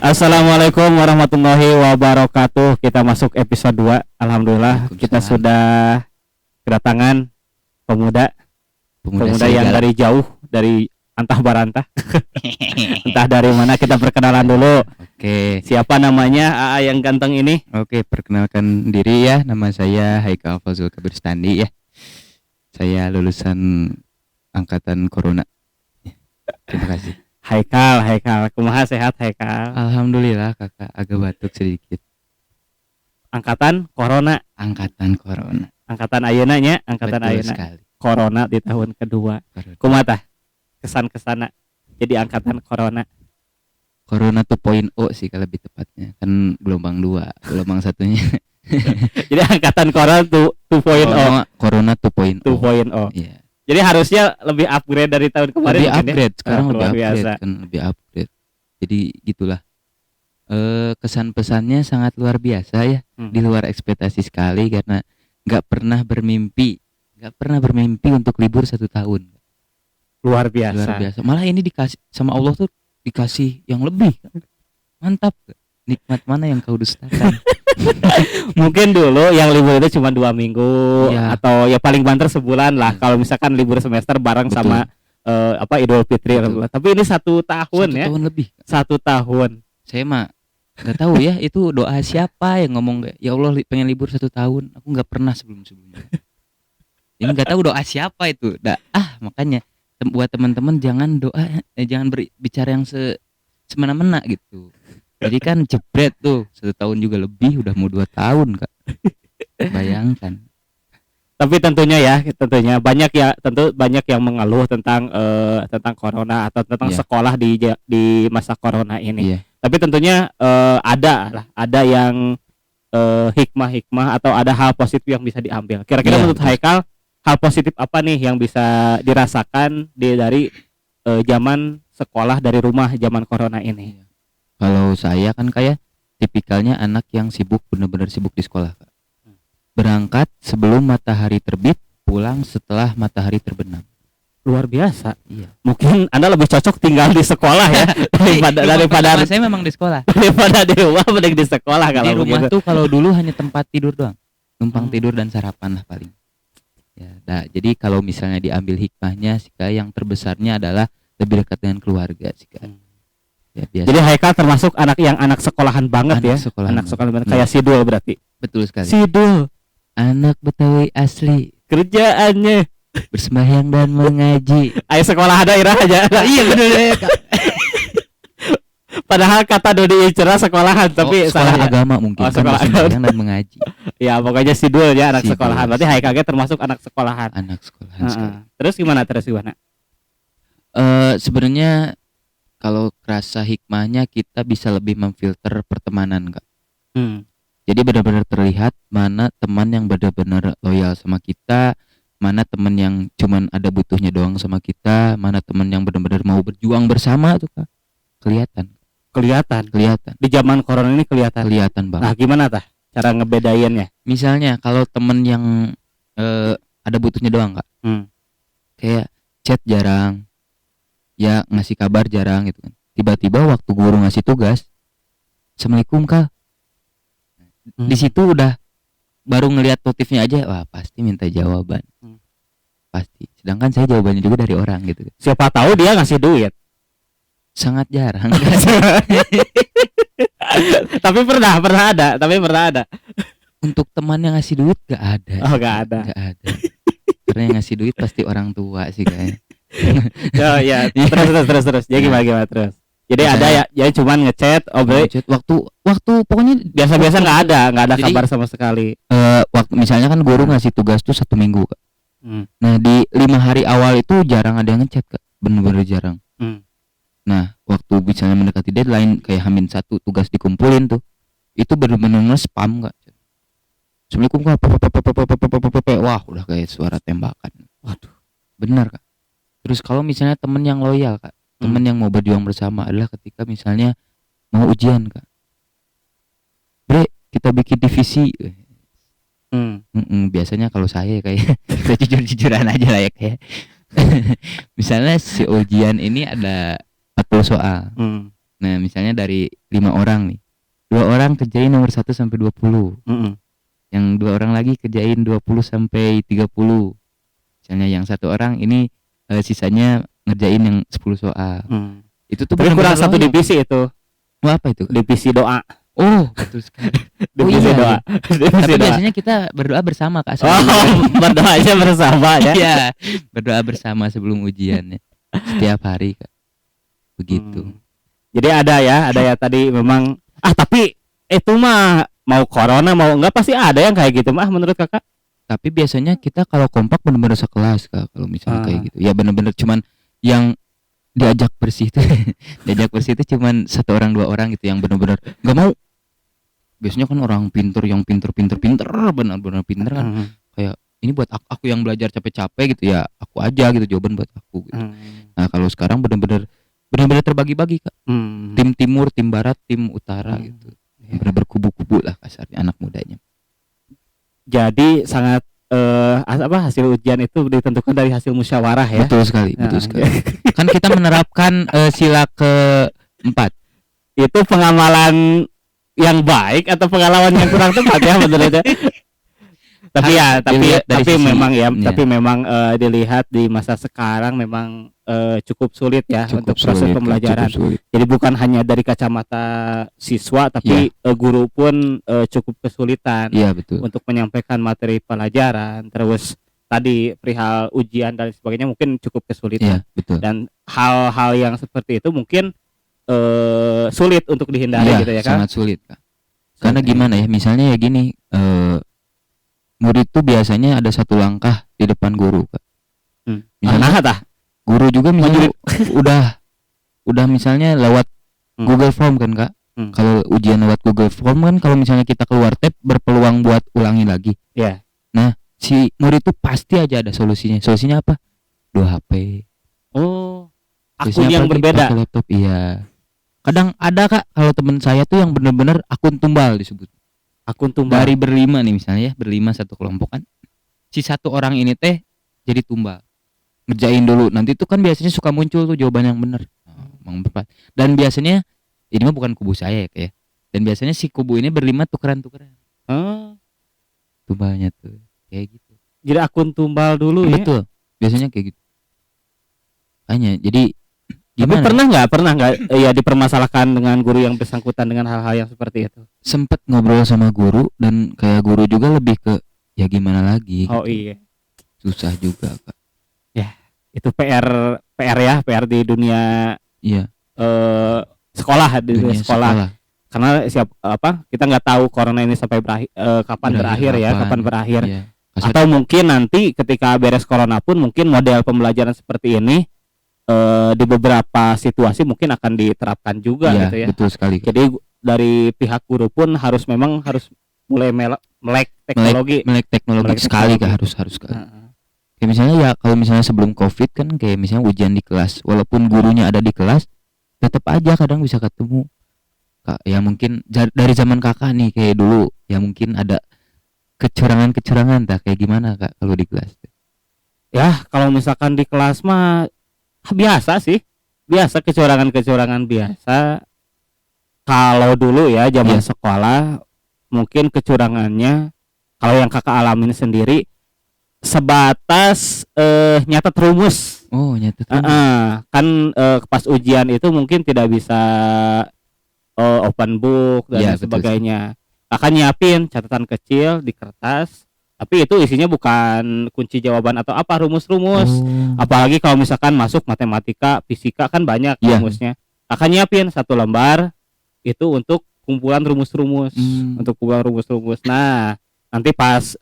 Assalamualaikum warahmatullahi wabarakatuh. Kita masuk episode 2. Alhamdulillah kita sudah kedatangan pemuda yang dari jauh, dari antah barantah. Entah dari mana, kita perkenalan dulu. Oke. Siapa namanya AA yang ganteng ini? Oke, perkenalkan diri ya. Nama saya Haikal Fazul Kabir Standi ya. Saya lulusan angkatan Corona. Terima kasih. Haikal, kumaha sehat Haikal? Alhamdulillah kakak, agak batuk sedikit. Angkatan Corona. Angkatan ayeuna nya, angkatan ayeuna. Corona di tahun kedua. Kumaha tah kesan-kesana jadi angkatan Corona? Corona 2.0 sih kalau lebih tepatnya. Kan gelombang 2, gelombang satunya. Jadi angkatan Corona 2.0. Corona 2.0. Iya. Jadi harusnya lebih upgrade dari tahun kemarin. Lebih upgrade, sekarang lebih upgrade biasa. Kan lebih upgrade. Jadi gitulah. Kesan pesannya sangat luar biasa ya. Di luar ekspektasi sekali karena nggak pernah bermimpi untuk libur 1 tahun. Luar biasa. Malah ini dikasih sama Allah tuh, dikasih yang lebih. Mantap. Nikmat mana yang kau dustakan? Mungkin dulu yang libur itu cuma 2 minggu ya. Atau ya paling banter sebulan lah. Kalau misalkan libur semester bareng betul. Sama Idul Fitri. Tapi ini 1 tahun ya. 1 tahun lebih. 1 tahun. Saya mah nggak tahu ya itu doa siapa yang ngomong ya Allah pengen libur 1 tahun. Aku nggak pernah sebelumnya. Ini nggak tahu doa siapa itu. Makanya buat teman-teman jangan jangan berbicara yang semena-mena gitu. Jadi kan jebret tuh 1 tahun juga lebih, udah mau 2 tahun Kak. Bayangkan. Tapi tentunya banyak yang mengeluh tentang corona atau tentang sekolah di masa corona ini. Tapi tentunya ada yang hikmah atau ada hal positif yang bisa diambil. Kira-kira menurut Haikal hal positif apa nih yang bisa dirasakan dari zaman sekolah dari rumah zaman corona ini? Kalau saya kan kayak tipikalnya anak yang benar-benar sibuk di sekolah Kak. Berangkat sebelum matahari terbit, pulang setelah matahari terbenam. Luar biasa. Iya. Mungkin Anda lebih cocok tinggal di sekolah ya daripada saya memang di sekolah. Daripada di rumah, mending di sekolah kalau di rumah begitu. Tuh kalau dulu hanya tempat tidur doang. Numpang tidur dan sarapan lah paling. Jadi kalau misalnya diambil hikmahnya sih Kak, yang terbesarnya adalah lebih dekat dengan keluarga sih Kak. Ya, jadi Haikal termasuk anak sekolahan banget ya. Anak sekolahan banget kayak Sidul berarti. Betul sekali. Sidul, anak Betawi asli. Kerjaannya bersembahyang dan mengaji. Ayo sekolah ada irah aja. Iya benar ya Kak. Padahal kata Dodi Icera sekolahan tapi sekolah agama mungkin. Sekolah bersembahyang dan mengaji. Ya pokoknya Sidul ya anak sekolahan. Berarti Haikalnya termasuk anak sekolahan. Anak sekolahan. Terus gimana? Sebenarnya kalau kerasa hikmahnya kita bisa lebih memfilter pertemanan Kak. Jadi benar-benar terlihat mana teman yang benar-benar loyal sama kita, mana teman yang cuman ada butuhnya doang sama kita, mana teman yang benar-benar mau berjuang bersama tuh Kak. Kelihatan. Di zaman corona ini kelihatan banget. Nah, gimana tah cara ngebedainnya? Misalnya kalau teman yang ada butuhnya doang Kak. Kayak chat jarang. Ya ngasih kabar jarang gitu kan. Tiba-tiba waktu guru ngasih tugas, Assalamualaikum Kak. Di situ udah baru ngelihat notifnya aja, wah pasti minta jawaban. Pasti. Sedangkan saya jawabannya juga dari orang gitu. Siapa tahu dia ngasih duit. Sangat jarang. Tapi pernah ada. Untuk teman yang ngasih duit gak ada. Oh, gak ada. Karena yang ngasih duit pasti orang tua sih kayaknya. Ya, terus. Jadi gimana terus? Jadi ada ya cuman ngechat, waktu pokoknya biasa nggak ada kabar sama sekali. Waktu misalnya kan guru ngasih tugas tuh 1 minggu Kak. Nah di 5 hari awal itu jarang ada yang ngechat Kak, bener-bener jarang. Nah waktu misalnya mendekati deadline kayak H-1 tugas dikumpulin tuh, itu bener-bener nge-spam Kak. Assalamualaikum Kak, wah udah kayak suara tembakan. Waduh, benar Kak. Terus kalau misalnya temen yang loyal Kak, temen yang mau berjuang bersama adalah ketika misalnya mau ujian Kak. Bre, kita bikin divisi. Biasanya kalau saya kayak kita jujur-jujuran aja lah ya kayak. Misalnya si ujian ini ada 40 soal. Nah misalnya dari 5 orang nih, 2 orang kerjain nomor 1 sampai 20. Yang 2 orang lagi kerjain 20 sampai 30. Misalnya yang 1 orang ini sisanya ngerjain yang 10 soal. Itu tuh kurang satu divisi itu. Apa itu? Divisi doa. Oh, betul sekali. Divisi doa. Tapi biasanya kita berdoa bersama Kak. Berdoanya bersama ya. Iya, berdoa bersama sebelum ujian ya. Setiap hari Kak. Begitu. Jadi ada ya tadi memang tapi itu mah mau corona mau enggak pasti ada yang kayak gitu mah menurut Kakak. Tapi biasanya kita kalau kompak benar-benar sekelas Kak, kalau misalnya kayak gitu. Ya benar-benar cuman yang diajak bersih itu cuman 1 orang 2 orang gitu yang benar-benar enggak mau. Biasanya kan orang yang pinter benar-benar pinter kan. Kayak ini buat aku yang belajar capek-capek gitu ya, aku aja gitu jawaban buat aku gitu. Nah, kalau sekarang benar-benar terbagi-bagi Kak. Tim timur, tim barat, tim utara gitu. Benar berkubu-kubu lah kasarnya anak mudanya. Jadi sangat hasil ujian itu ditentukan dari hasil musyawarah ya. Betul sekali. Kan kita menerapkan sila ke-4. Itu pengamalan yang baik atau pengalaman yang kurang tepat ya menurutnya. tapi memang dilihat di masa sekarang memang cukup sulit ya untuk proses pembelajaran. Jadi bukan hanya dari kacamata siswa tapi guru pun cukup kesulitan untuk menyampaikan materi pelajaran. Terus tadi perihal ujian dan sebagainya mungkin cukup kesulitan. Dan hal-hal yang seperti itu mungkin sulit untuk dihindari gitu ya kan? Sangat sulit Kak. Karena gimana ya, misalnya ya gini, murid tuh biasanya ada 1 langkah di depan guru Kak. Misalnya guru juga misalnya udah misalnya lewat Google Form kan Kak. Kalau ujian lewat Google Form kan kalau misalnya kita keluar tab berpeluang buat ulangi lagi. Nah si murid tuh pasti aja ada solusinya. Solusinya apa? 2 HP. Akun yang berbeda. Pakai laptop, iya. Kadang ada Kak kalau teman saya tuh yang benar-benar akun tumbal disebut. Akun tumbal. Dari berlima nih misalnya ya, berlima 1 kelompok kan. Si 1 orang ini jadi tumbal. Ngerjain dulu. Nanti tuh kan biasanya suka muncul tuh jawaban yang benar. Dan biasanya ini mah bukan kubu saya ya Kak ya. Dan biasanya si kubu ini berlima tukeran-tukeran. Tumbalnya tuh kayak gitu. Jadi akun tumbal dulu ya. Betul. Biasanya kayak gitu. Hanya jadi gimana? Tapi pernah nggak ya dipermasalahkan dengan guru yang bersangkutan dengan hal-hal yang seperti itu? Sempet ngobrol sama guru dan kayak guru juga lebih ke ya gimana lagi gitu. Iya. Susah juga Kak. Ya, itu PR di dunia sekolah di dunia sekolah. Karena kita nggak tahu corona ini sampai kapan berakhir. Iya. Atau mungkin nanti ketika beres corona pun mungkin model pembelajaran seperti ini di beberapa situasi mungkin akan diterapkan juga gitu ya. Betul sekali. Jadi dari pihak guru pun harus mulai melek teknologi sekali Kak, harus sekali. Kayak misalnya ya kalau misalnya sebelum Covid kan kayak misalnya ujian di kelas, walaupun gurunya ada di kelas tetap aja kadang bisa ketemu Kak. Ya mungkin dari zaman Kakak nih kayak dulu ya mungkin ada kecurangan kayak gimana Kak kalau di kelas? Ya kalau misalkan di kelas mah biasa kecurangan biasa. Kalau dulu ya zaman sekolah mungkin kecurangannya kalau yang Kakak alamin sendiri sebatas nyatet rumus. Nyatet rumus. Kan pas ujian itu mungkin tidak bisa open book dan sebagainya. Akan nyiapin catatan kecil di kertas. Tapi itu isinya bukan kunci jawaban atau apa, rumus-rumus. Apalagi kalau misalkan masuk matematika, fisika kan banyak rumusnya. Akan nyiapin 1 lembar itu untuk kumpulan rumus-rumus, Nah, nanti pas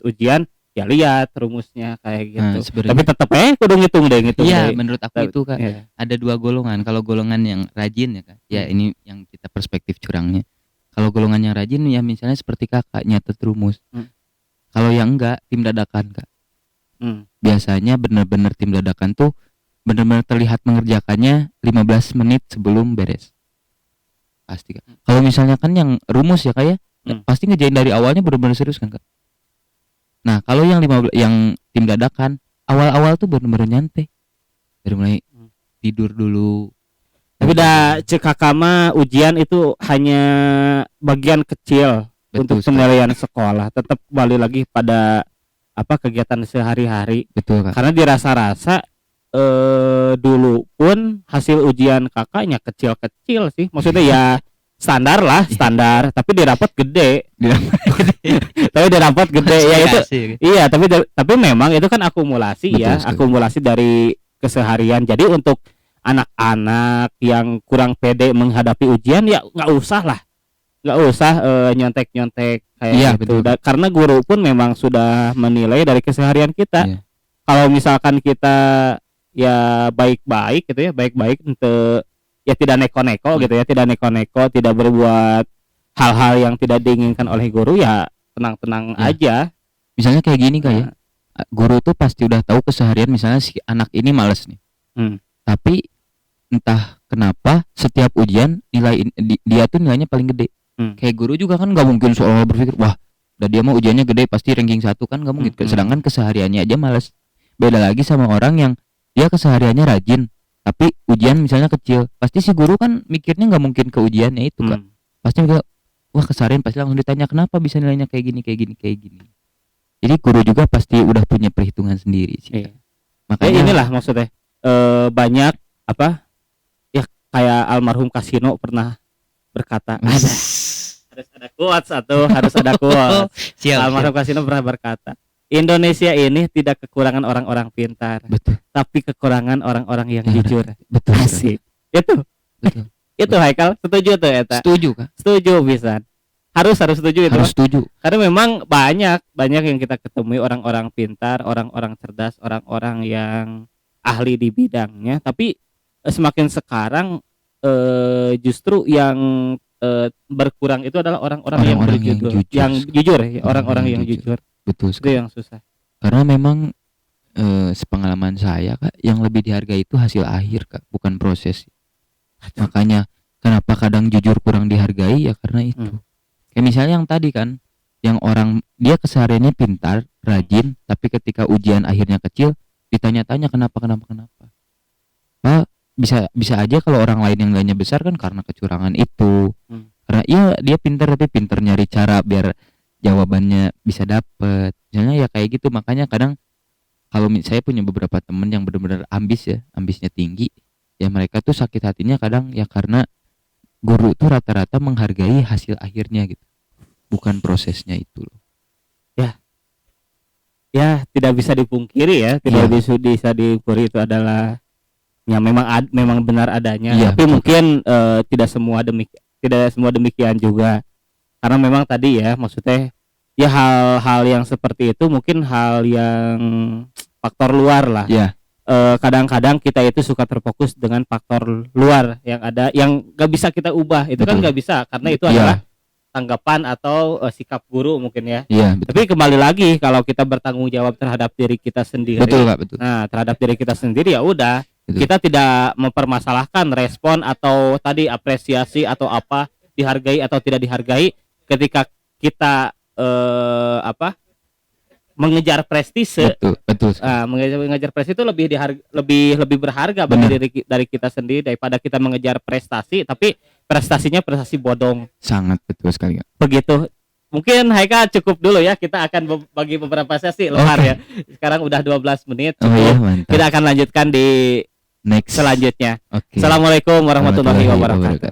ujian ya lihat rumusnya kayak gitu. Tapi tetap kudu ngitung deh. Iya, menurut aku itu Kak. Ada 2 golongan. Kalau golongan yang rajin ya Kak. Ya ini yang kita perspektif curangnya. Kalau golongan yang rajin ya misalnya seperti Kakak nyatet rumus. Kalau yang enggak, tim dadakan Kak. Biasanya benar-benar tim dadakan tuh benar-benar terlihat mengerjakannya 15 menit sebelum beres. Pasti Kak. Kalau misalnya kan yang rumus ya Kak ya, pasti ngerjain dari awalnya benar-benar serius kan Kak. Nah, kalau yang tim dadakan awal-awal tuh benar-benar nyantai. Dari mulai tidur dulu. Tapi Tapi dah cekakama ujian itu hanya bagian kecil. Betul, untuk penilaian sekolah. Tetap kembali lagi pada kegiatan sehari-hari. Betul, Kak. Karena dirasa-rasa dulu pun hasil ujian kakaknya kecil-kecil sih. Maksudnya ya standar lah, standar. Tapi di rapot gede. Tapi di rapot gede ya itu. Iya, tapi memang itu kan akumulasi. Betul, ya, sekali. Akumulasi dari keseharian. Jadi untuk anak-anak yang kurang pede menghadapi ujian ya nggak usah nyontek-nyontek kayak gitu. Karena guru pun memang sudah menilai dari keseharian kita. Kalau misalkan kita ya baik-baik gitu ya, baik-baik untuk ya tidak neko-neko gitu ya, tidak neko-neko, tidak berbuat hal-hal yang tidak diinginkan oleh guru, ya tenang-tenang aja. Misalnya kayak gini kayak guru tuh pasti udah tahu keseharian, misalnya si anak ini males nih. Tapi entah kenapa setiap ujian dia tuh nilainya paling gede. Kayak guru juga kan nggak mungkin soal berpikir wah udah dia mau ujiannya gede pasti ranking 1 kan, nggak mungkin. Sedangkan kesehariannya aja males. Beda lagi sama orang yang dia kesehariannya rajin tapi ujian misalnya kecil, pasti si guru kan mikirnya nggak mungkin ke ujiannya itu kan. Pasti juga wah keseharian, pasti langsung ditanya kenapa bisa nilainya kayak gini. Jadi guru juga pasti udah punya perhitungan sendiri sih. Makanya inilah maksudnya banyak ya kayak almarhum Kasino pernah berkata harus ada quotes atau harus ada quotes. Almarhum Kasino pernah berkata, Indonesia ini tidak kekurangan orang-orang pintar, betul, tapi kekurangan orang-orang yang jujur. Betul. Asik. Itu. Betul. Itu Haikal, setuju tuh eta? Setuju kan? Setuju bisa. Harus setuju itu. Harus setuju. Karena memang banyak yang kita ketemui orang-orang pintar, orang-orang cerdas, orang-orang yang ahli di bidangnya, tapi semakin sekarang justru yang berkurang itu adalah orang-orang yang jujur, orang-orang yang jujur. Betul sekali. Itu yang susah. Karena memang sepengalaman saya Kak, yang lebih dihargai itu hasil akhir Kak, bukan proses. Makanya kenapa kadang jujur kurang dihargai ya karena itu. Kayak misalnya yang tadi kan, yang orang dia kesehariannya pintar, rajin, tapi ketika ujian akhirnya kecil, ditanya-tanya kenapa. Pak, bisa aja kalau orang lain yang nilainya besar kan karena kecurangan itu. Karena iya dia pintar tapi pintar nyari cara biar jawabannya bisa dapet. Misalnya ya kayak gitu. Makanya kadang kalau saya punya beberapa temen yang benar-benar ambisnya tinggi, ya mereka tuh sakit hatinya kadang ya karena guru tuh rata-rata menghargai hasil akhirnya gitu, bukan prosesnya itu loh. Ya tidak bisa dipungkiri ya, tidak bisa dipungkiri itu adalah ya memang benar adanya. Tapi betul. Mungkin tidak semua demikian juga. Karena memang tadi ya maksudnya ya hal-hal yang seperti itu mungkin hal yang faktor luar lah. Kadang-kadang kita itu suka terfokus dengan faktor luar yang ada yang gak bisa kita ubah. Itu betul. Kan gak bisa karena itu adalah tanggapan atau sikap guru mungkin ya. Tapi kembali lagi kalau kita bertanggung jawab terhadap diri kita sendiri. Betul, Kak, betul. Nah, terhadap diri kita sendiri ya udah. Kita tidak mempermasalahkan respon atau tadi apresiasi atau apa, dihargai atau tidak dihargai. Ketika kita mengejar prestise, betul. Mengejar prestise itu lebih berharga bagi dari kita sendiri daripada kita mengejar prestasi tapi prestasinya prestasi bodong. Sangat betul sekali. Begitu. Mungkin Haika cukup dulu ya, kita akan bagi beberapa sesi lemar ya. Sekarang udah 12 menit. Kita akan lanjutkan di next selanjutnya. Assalamualaikum warahmatullahi wabarakatuh.